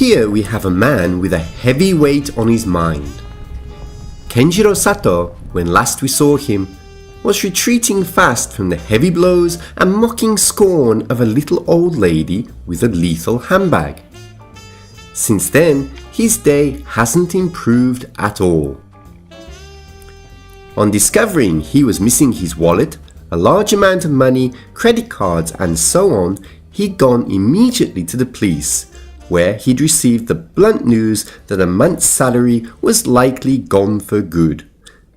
Here we have a man with a heavy weight on his mind. Kenjiro Sato, when last we saw him, was retreating fast from the heavy blows and mocking scorn of a little old lady with a lethal handbag. Since then, his day hasn't improved at all. On discovering he was missing his wallet, a large amount of money, credit cards and so on, he'd gone immediately to the police, where he'd received the blunt news that a month's salary was likely gone for good,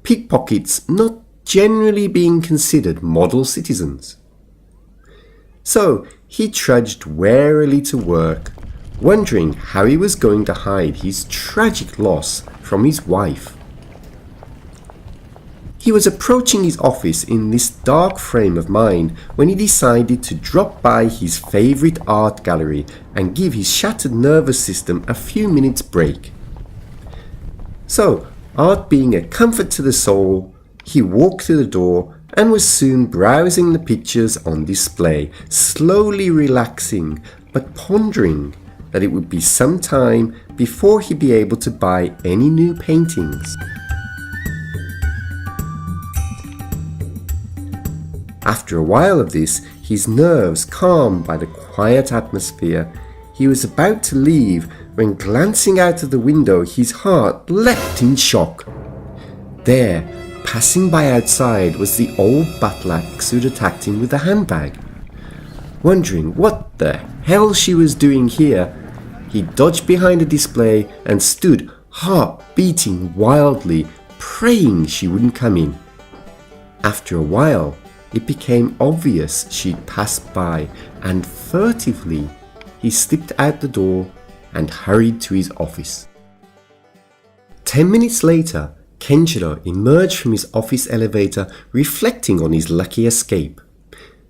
pickpockets not generally being considered model citizens. So he trudged warily to work, wondering how he was going to hide his tragic loss from his wife. He was approaching his office in this dark frame of mind when he decided to drop by his favourite art gallery and give his shattered nervous system a few minutes break. So, art being a comfort to the soul, he walked through the door and was soon browsing the pictures on display, slowly relaxing but pondering that it would be some time before he'd be able to buy any new paintings. After a while of this, his nerves calmed by the quiet atmosphere, he was about to leave when, glancing out of the window, his heart leapt in shock. There, passing by outside, was the old Batlax who'd attacked him with a handbag. Wondering what the hell she was doing here, he dodged behind a display and stood, heart beating wildly, praying she wouldn't come in. After a while, it became obvious she'd passed by, and furtively he slipped out the door and hurried to his office. 10 minutes later, Kenjiro emerged from his office elevator, reflecting on his lucky escape.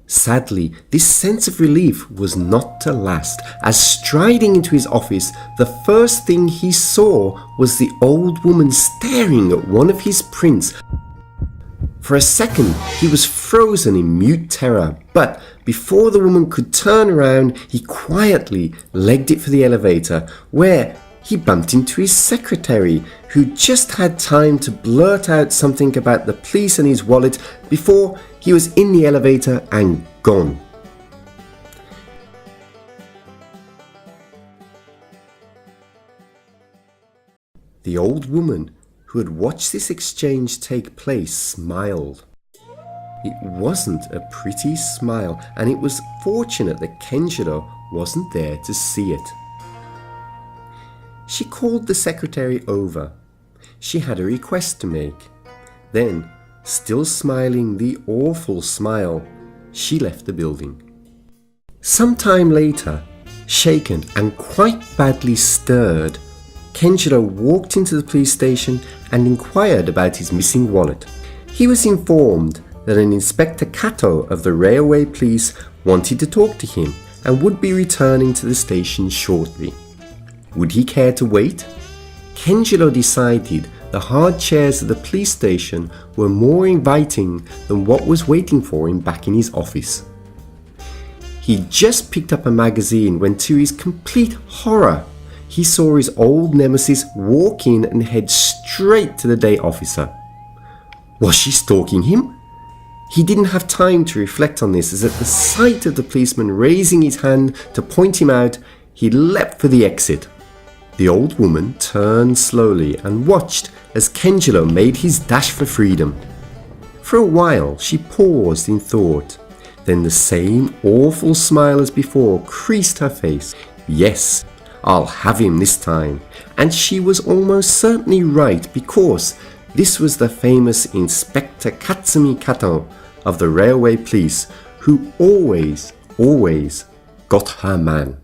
Sadly, this sense of relief was not to last, as striding into his office, the first thing he saw was the old woman staring at one of his prints. For a second, he was frozen in mute terror, but before the woman could turn around, he quietly legged it for the elevator, where he bumped into his secretary, who just had time to blurt out something about the police and his wallet before he was in the elevator and gone. The old woman who had watched this exchange take place smiled. It wasn't a pretty smile, and it was fortunate that Kenjiro wasn't there to see it. She called the secretary over. She had a request to make. Then, still smiling the awful smile, she left the building. Some time later, shaken and quite badly stirred, Kenjiro walked into the police station and inquired about his missing wallet. He was informed that an Inspector Kato of the railway police wanted to talk to him and would be returning to the station shortly. Would he care to wait? Kenjiro decided the hard chairs at the police station were more inviting than what was waiting for him back in his office. He just picked up a magazine when, to his complete horror, he saw his old nemesis walk in and head straight to the day officer. Was she stalking him? He didn't have time to reflect on this, as at the sight of the policeman raising his hand to point him out, he leapt for the exit. The old woman turned slowly and watched as Kenjiro made his dash for freedom. For a while she paused in thought. Then the same awful smile as before creased her face. Yes, I'll have him this time. And she was almost certainly right, because this was the famous Inspector Katsumi Kato of the railway police, who always got her man.